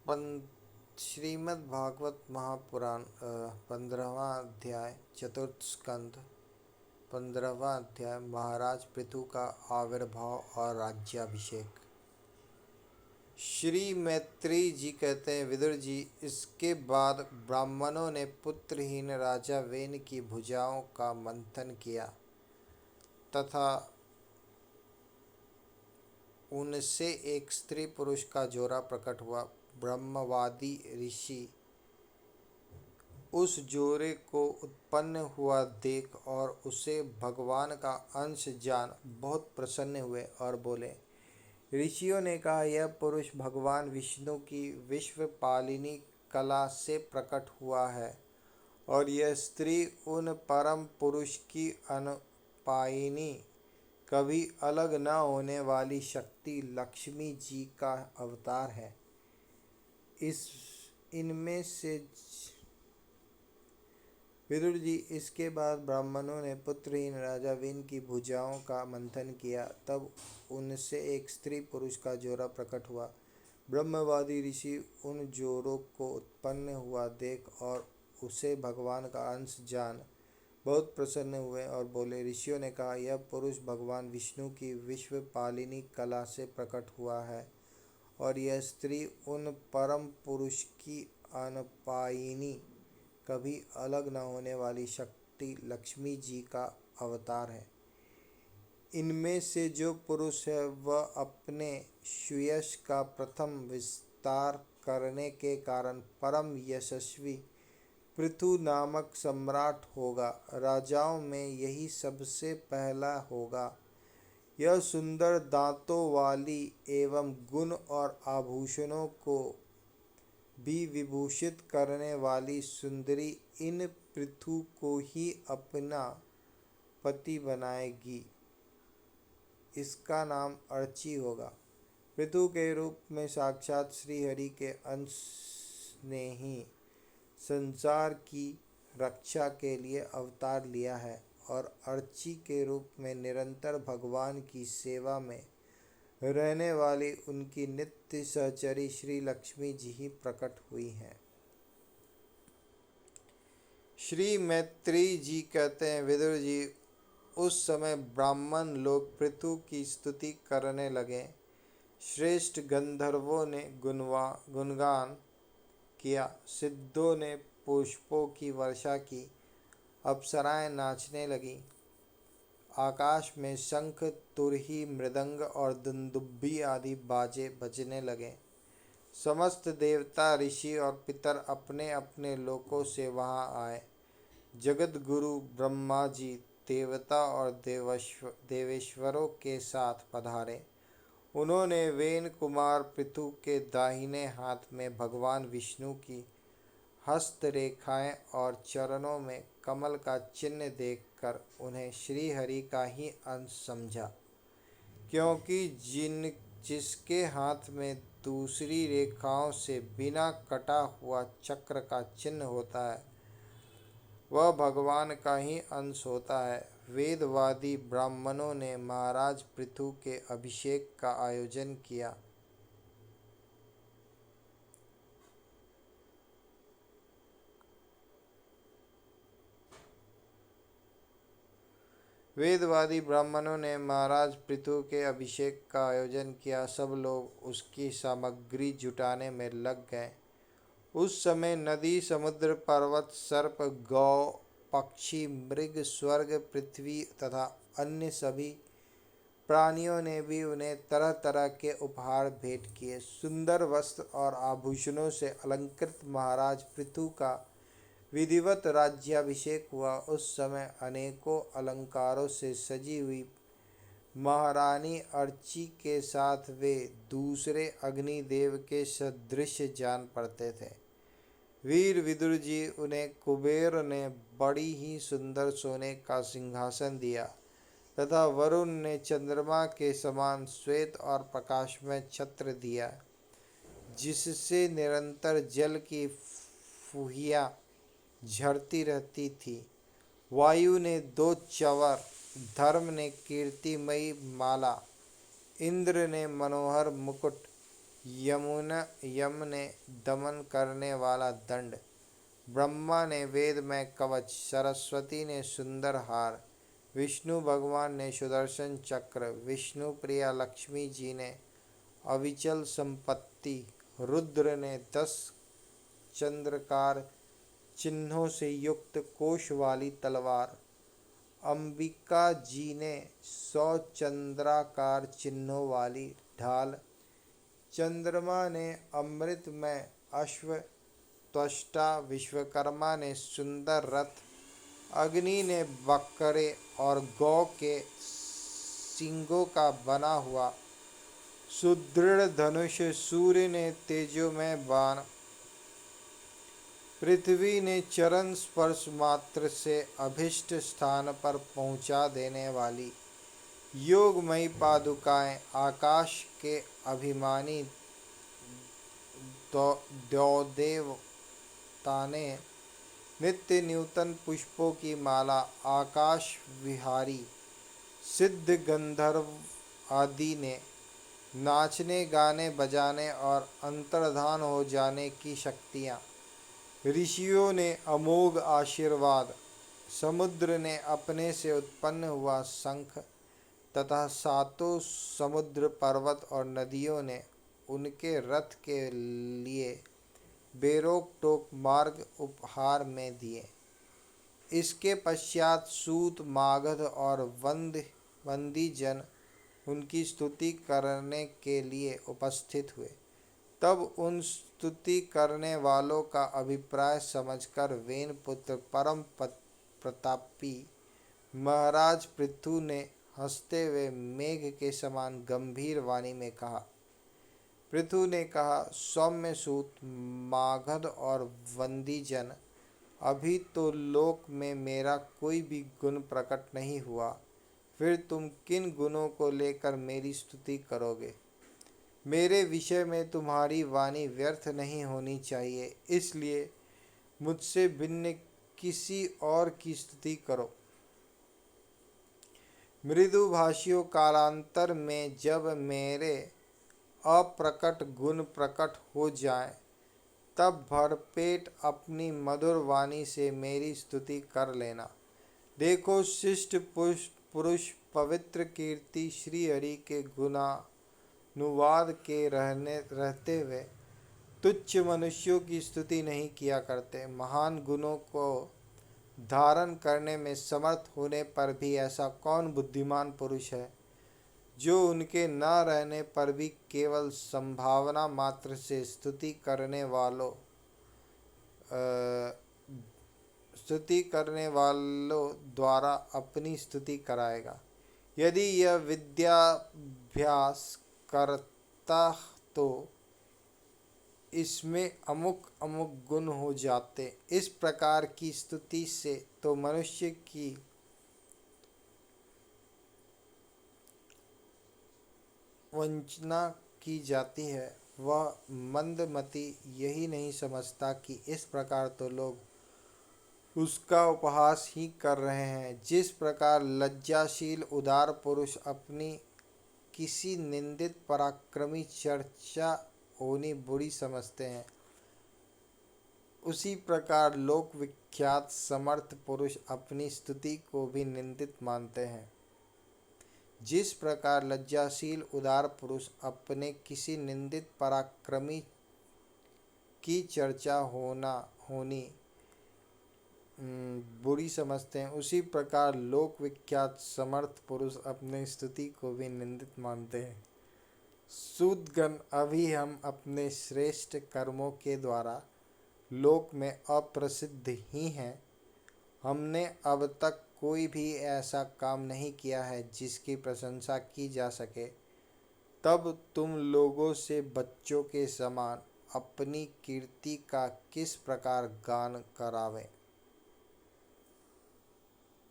श्रीमद् भागवत महापुराण 15वां अध्याय चतुर्थ स्कंद 15वां अध्याय महाराज पृथु का आविर्भाव और राज्याभिषेक। श्री मैत्रेय जी कहते हैं, विदुर जी, इसके बाद ब्राह्मणों ने पुत्रहीन राजा वेन की भुजाओं का मंथन किया तथा उनसे एक स्त्री पुरुष का जोड़ा प्रकट हुआ। ब्रह्मवादी ऋषि उस जोड़े को उत्पन्न हुआ देख और उसे भगवान का अंश जान बहुत प्रसन्न हुए और बोले। ऋषियों ने कहा, यह पुरुष भगवान विष्णु की विश्वपालिनी कला से प्रकट हुआ है और यह स्त्री उन परम पुरुष की अनपायिनी, कभी अलग न होने वाली शक्ति लक्ष्मी जी का अवतार है। इनमें से विदुर जी, इसके बाद ब्राह्मणों ने पुत्रहीन राजा वेन की भुजाओं का मंथन किया, तब उनसे एक स्त्री पुरुष का जोड़ा प्रकट हुआ। ब्रह्मवादी ऋषि उन जोड़ों को उत्पन्न हुआ देख और उसे भगवान का अंश जान बहुत प्रसन्न हुए और बोले। ऋषियों ने कहा, यह पुरुष भगवान विष्णु की विश्वपालिनी कला से प्रकट हुआ है और यह स्त्री उन परम पुरुष की अनपायिनी, कभी अलग न होने वाली शक्ति लक्ष्मी जी का अवतार है। इनमें से जो पुरुष है वह अपने सुयश का प्रथम विस्तार करने के कारण परम यशस्वी पृथु नामक सम्राट होगा। राजाओं में यही सबसे पहला होगा। यह सुंदर दांतों वाली एवं गुण और आभूषणों को भी विभूषित करने वाली सुंदरी इन पृथु को ही अपना पति बनाएगी। इसका नाम अर्ची होगा। पृथु के रूप में साक्षात श्री हरि के अंश ने ही संसार की रक्षा के लिए अवतार लिया है और अर्ची के रूप में निरंतर भगवान की सेवा में रहने वाली उनकी नित्य सहचरी श्री लक्ष्मी जी ही प्रकट हुई हैं। श्री मैत्रेय जी कहते हैं, विदुर जी, उस समय ब्राह्मण लोग पृथु की स्तुति करने लगे। श्रेष्ठ गंधर्वों ने गुणगान किया, सिद्धों ने पुष्पों की वर्षा की, अप्सराएं नाचने लगी, आकाश में शंख, तुरही, मृदंग और दुंदुभी आदि बाजे बजने लगे। समस्त देवता, ऋषि और पितर अपने अपने लोकों से वहां आए। जगत गुरु ब्रह्मा जी देवता और देवेश्वरों के साथ पधारे। उन्होंने वेन कुमार पृथु के दाहिने हाथ में भगवान विष्णु की हस्तरेखाएं और चरणों में कमल का चिन्ह देखकर उन्हें श्री हरि का ही अंश समझा, क्योंकि जिसके हाथ में दूसरी रेखाओं से बिना कटा हुआ चक्र का चिन्ह होता है वह भगवान का ही अंश होता है। वेदवादी ब्राह्मणों ने महाराज पृथु के अभिषेक का आयोजन किया। सब लोग उसकी सामग्री जुटाने में लग गए। उस समय नदी, समुद्र, पर्वत, सर्प, गौ, पक्षी, मृग, स्वर्ग, पृथ्वी तथा अन्य सभी प्राणियों ने भी उन्हें तरह तरह के उपहार भेंट किए। सुंदर वस्त्र और आभूषणों से अलंकृत महाराज पृथु का विधिवत राज्याभिषेक हुआ। उस समय अनेकों अलंकारों से सजी हुई महारानी अर्ची के साथ वे दूसरे अग्निदेव के सदृश जान पड़ते थे। वीर विदुर जी, उन्हें कुबेर ने बड़ी ही सुंदर सोने का सिंहासन दिया तथा वरुण ने चंद्रमा के समान श्वेत और प्रकाशमय छत्र दिया, जिससे निरंतर जल की फुहियां झरती रहती थी। वायु ने 2 चंवर, धर्म ने कीर्तिमयी माला, इंद्र ने मनोहर मुकुट, यम ने दमन करने वाला दंड, ब्रह्मा ने वेदमय कवच, सरस्वती ने सुंदर हार, विष्णु भगवान ने सुदर्शन चक्र, विष्णु प्रिया लक्ष्मी जी ने अविचल संपत्ति, रुद्र ने 10 चंद्रकार चिन्हों से युक्त कोश वाली तलवार, अंबिका जी ने 100 चंद्राकार चिन्हों वाली ढाल, चंद्रमा ने अमृतमय अश्व, त्वष्टा विश्वकर्मा ने सुंदर रथ, अग्नि ने बकरे और गौ के सींगों का बना हुआ सुदृढ़ धनुष, सूर्य ने तेजोमय बाण, पृथ्वी ने चरण स्पर्श मात्र से अभिष्ट स्थान पर पहुंचा देने वाली योगमयी पादुकाएं, आकाश के अभिमानी देवता ने नित्य नूतन पुष्पों की माला, आकाश विहारी सिद्ध गंधर्व आदि ने नाचने गाने बजाने और अंतर्धान हो जाने की शक्तियाँ, ऋषियों ने अमोघ आशीर्वाद, समुद्र ने अपने से उत्पन्न हुआ शंख तथा सातों समुद्र पर्वत और नदियों ने उनके रथ के लिए बेरोक टोक मार्ग उपहार में दिए। इसके पश्चात सूत, मागध और वंदी जन उनकी स्तुति करने के लिए उपस्थित हुए। तब उन स्तुति करने वालों का अभिप्राय समझकर वेन पुत्र परम प्रतापी महाराज पृथु ने हंसते हुए मेघ के समान गंभीर वाणी में कहा। पृथु ने कहा, सौम्य सूत, मागध और वंदी जन, अभी तो लोक में मेरा कोई भी गुण प्रकट नहीं हुआ, फिर तुम किन गुणों को लेकर मेरी स्तुति करोगे। मेरे विषय में तुम्हारी वाणी व्यर्थ नहीं होनी चाहिए, इसलिए मुझसे भिन्न किसी और की स्तुति करो। मृदुभाषियों, कालांतर में जब मेरे अप्रकट गुण प्रकट हो जाएं, तब भरपेट अपनी मधुर वाणी से मेरी स्तुति कर लेना। देखो, शिष्ट पुरुष पवित्र कीर्ति श्री हरि के गुणानुवाद के रहते हुए तुच्छ मनुष्यों की स्तुति नहीं किया करते। महान गुणों को धारण करने में समर्थ होने पर भी ऐसा कौन बुद्धिमान पुरुष है जो उनके न रहने पर भी केवल संभावना मात्र से स्तुति करने वालों द्वारा अपनी स्तुति कराएगा। यदि यह विद्याभ्यास करता तो इसमें अमुक अमुक गुण हो जाते। इस प्रकार की स्तुति से तो मनुष्य की वंचना की जाती है। वह मंदमती यही नहीं समझता कि इस प्रकार तो लोग उसका उपहास ही कर रहे हैं। जिस प्रकार लज्जाशील उदार पुरुष अपनी किसी निंदित पराक्रमी चर्चा होनी बुरी समझते हैं, उसी प्रकार लोक विख्यात समर्थ पुरुष अपनी स्तुति को भी निंदित मानते हैं। जिस प्रकार लज्जाशील उदार पुरुष अपने किसी निंदित पराक्रमी की चर्चा होनी बुरी समझते हैं, उसी प्रकार लोक विख्यात समर्थ पुरुष अपनी स्तुति को भी निंदित मानते हैं। सूदगण, अभी हम अपने श्रेष्ठ कर्मों के द्वारा लोक में अप्रसिद्ध ही हैं। हमने अब तक कोई भी ऐसा काम नहीं किया है जिसकी प्रशंसा की जा सके। तब तुम लोगों से बच्चों के समान अपनी कीर्ति का किस प्रकार गान करावें।